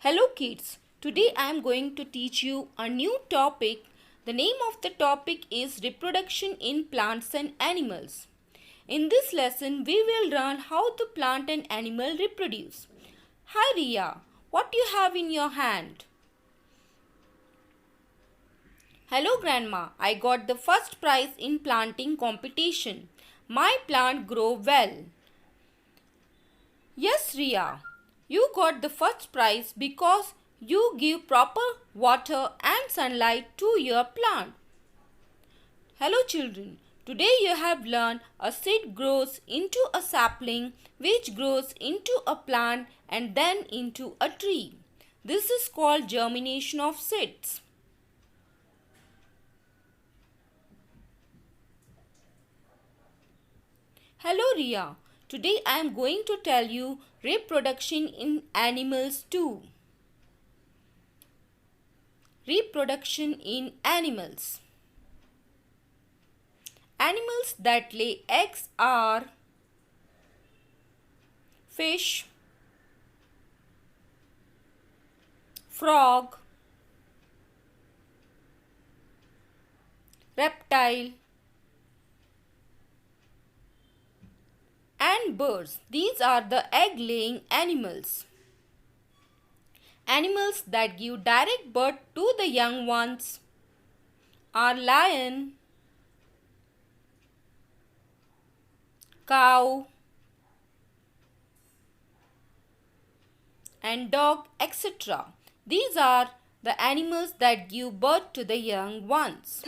Hello kids, today I am going to teach you a new topic. The name of the topic is reproduction in plants and animals. In this lesson, we will learn how the plant and animal reproduce. Hi Ria, what do you have in your hand? Hello Grandma, I got the first prize in planting competition. My plant grow well. Yes Ria, you got the first prize because you give proper water and sunlight to your plant. Hello children, today you have learned a seed grows into a sapling which grows into a plant and then into a tree. This is called germination of seeds. Hello Ria, today I am going to tell you reproduction in animals too. Reproduction in animals. Animals that lay eggs are fish, frog, reptile, and birds. These are the egg-laying animals. Animals that give direct birth to the young ones are lion, cow, and dog, etc. These are the animals that give birth to the young ones.